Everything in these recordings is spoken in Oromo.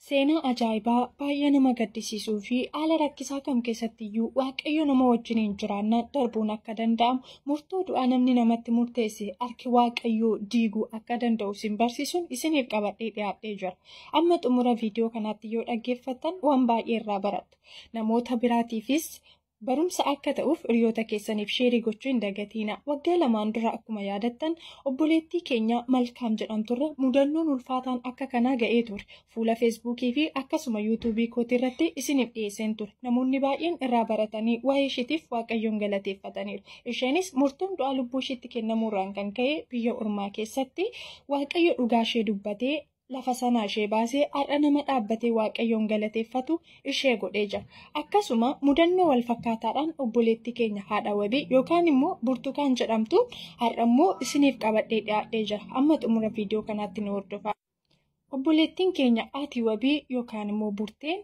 Seenaa ajaa'ibaa baay'ee nama gaddisiisuu fi haala rakkisaa kam keessattiyyuu waaqayyo nama wajjiniin jiraannaan darbuun akka danda'amu murtoo du'aa namni namatti murteesse harki waaqayyoo diiguu akka danda'u isin barsiisuun isiniif qabadhee dhiyaadhee jira. Amma xumura viidiyoo kanaatti yoo dhaggeeffattan waan baay'ee irraa barattu. Namoota biraatiifis barumsa akka ta'uuf hiriyoota keessaniif sheerii gochuu hin dagatiina. Waggaa lamaan dura akkuma yaadattan obboleettii keenya Malkaam jedhamturra mudannoon ulfaataan akka kanaa ga'ee ture. Fuula feesbuukii fi akkasuma yuutuubii kootii irratti isiniif dhiyeesseen ture. Namoonni baay'een irraa baratanii waa'ee isheetiif waaqayyoon galateeffataniiru. Isheenis murtoon du'aa lubbuu isheetti kennamuurraan kan ka'e biyya ormaa keessatti waaqayyo dhugaa ishee dubbatee lafa sanaa ishee baasee har'a nama dhaabbatee waaqayyoon galateeffatu ishee godhee jira. Akkasuma mudannoo wal fakkaataadhaan obboleettii keenya haadha wabii yookaan immoo burtukaan jedhamtu har'a immoo isiniif qabadhee dhiyaadhee jira. Amma xumura viidiyoo kanaatti nu hordofaa. Obboleettiin keenya haati wabii yookaan immoo burteen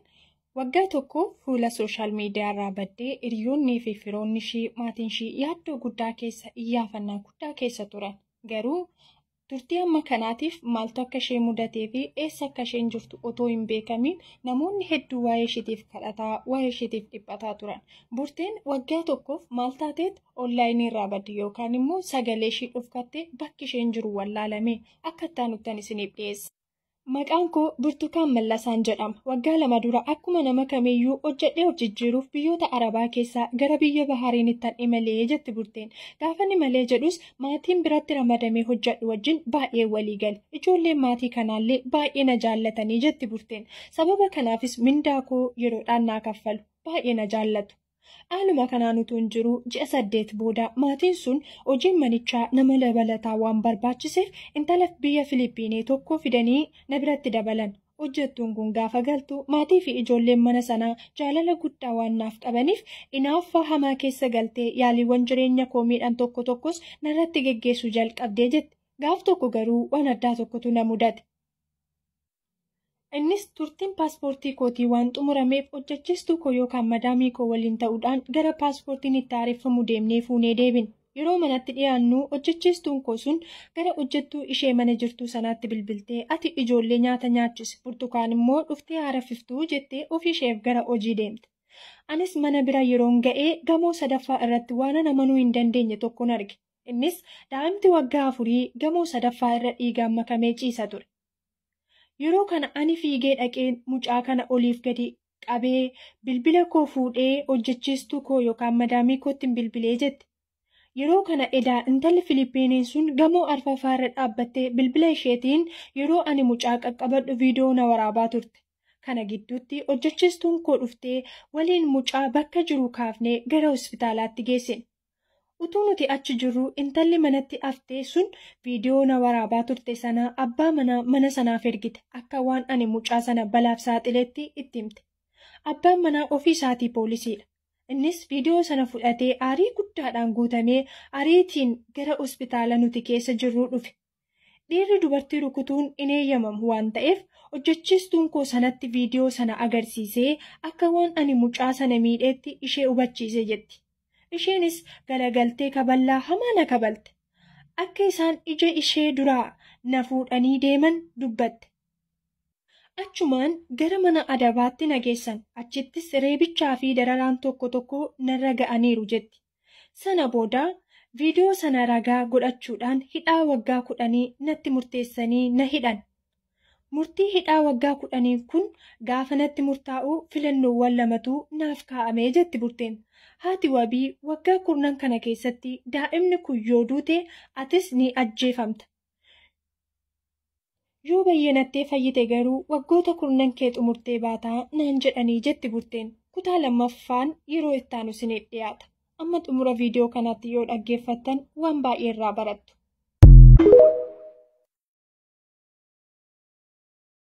waggaa tokko fuula sooshaal miidiyaa irraa baddee hiriyoonnii fi firoonni ishii maatiin ishii yaaddoo guddaa keessa iyyaafannaa guddaa keessa turan. Garuu turtii amma kanaatiif maaltu akka ishee mudatee fi eessa akka isheen jirtu otoo hin beekamiin namoonni hedduu waa'ee isheetiif kadhataa waa'ee isheetiif dhiphataa turan. Burteen waggaa tokkoof maal taateet onlaayinii irraa badde yookaan immoo sagalee ishii dhufkattee bakki isheen jiru wallaalame akka ittaanuttan isiniif dhiyeessa. Maqaan koo Burtukaan Mallasaan jedhama. Waggaa 2 dura akkuma nama kamiyyuu hojjedhee of jijjiiruuf biyyoota Arabaa keessaa gara biyya Bahaariinittan imalee jetti Burteen. Gaafa imalee jedhus maatiin biratti ramadamee hojjedhu wajjin baay'ee walii gale. Ijoolleen maatii kanaallee baay'ee na jaallatanii jetti Burteen. Sababa kanaafis mindaa koo yeroodhaan naa kaffalu. Baay'ee na jaallatu. Haaluma kanaan utuu hin jiru ji'a 8 booda maatiin sun hojiin manichaa nama dabalataa waan barbaachiseef intala biyya Filiippiinii tokko fidanii na biratti dabalan. Hojjettuun kun gaafa galtu maatii fi ijoolleen mana sanaa jaalala guddaa waan naaf qabaniif inaaffaa hamaa keessa galtee yaaliiwwan jireenya koo miidhan tokko tokkos narratti geggeessuu jalqabdee jetti. Gaaf tokko garuu waan addaa tokkotu na mudate. Innis turtiin paaspoortii kootii waan xumurameef hojjechiistuu koo yookaan madaamii koo waliin ta'uudhaan gara paaspoortiin itti haareffamu deemnee fuunee deebine. Yeroo manatti dhiyaannu hojjechiistuun koo sun gara hojjettuu ishee mana jirtuu sanaatti bilbiltee ati ijoollee nyaata nyaachisi burtukaan immoo dhuftee haareffiftuu jettee ofii isheef gara hojii deemte. Anis mana bira yeroon ga'ee gamoo 3ffaa irratti waan amanuu hin dandeenye tokkon arge. Innis daa'imti waggaa 4 gamoo 3ffaa irra dhiigaan makamee ciisa ture. Yeroo kana ani fiigee dhaqeen mucaa kana oliif gadi qabee bilbila koo fuudhee hojjechiistuu koo yookaan madaamii kootti bilbilee jette. Yeroo kana edaa intalli Filiippiiniin sun gamoo 4ffaa irra dhaabbattee bilbila isheetiin yeroo ani mucaa qaqqabadhu viidiyoo na waraabaa turte. Kana gidduutti hojjechiistuun koo dhuftee waliin mucaa bakka jiru kaafnee gara hospitaalaatti geessine. Utuu nuti achi jirru intalli manatti haftee sun viidiyoo na waraabaa turte sana abbaa mana sanaaf ergite akka waan ani mucaa sana balaaf saaxiletti itti himte. Abbaan manaa ofii isaatii poolisiidha. Innis viidiyoo sana fudhatee aarii guddaadhaan guutamee ariitiin gara hospitaala nuti keessa jirru dhufe. Dhiirri dubartii rukutuun hin eeyyamamu waan ta'eef hojjechiistuun koo sanatti viidiyoo sana agarsiisee akka waan ani mucaa sana miidheetti ishee hubachiise jetti. Isheenis galagaltee kaballaa hamaa na kabalte. Akka isaan ija ishee duraa na fuudhanii deeman dubbatte. Achumaan gara mana adabaatti na geessan. Achittis reebichaa fi dararaan tokko tokko narra ga'aniiru jetti. Sana booda viidiyoo sana ragaa godhachuudhaan hidhaa waggaa 10 natti murteessanii na hidhan. Murtii hidhaa waggaa 10 kun gaafa natti murtaa'u filannoowwan lamatu naaf kaa'amee jetti Burteen. Haati wabii waggaa 10 kana keessatti daa'imni kun yoo duute atis ni ajjeefamta. Yoo bayyanattee fayyite garuu waggoota 10 kee xumurtee baataa naan jedhanii jetti Burteen. Kutaa 2ffaan yeroo ittaanu isiniif dhiyaata. Amma xumura viidiyoo kanaatti yoo dhaggeeffattan waan baay'ee irraa barattu.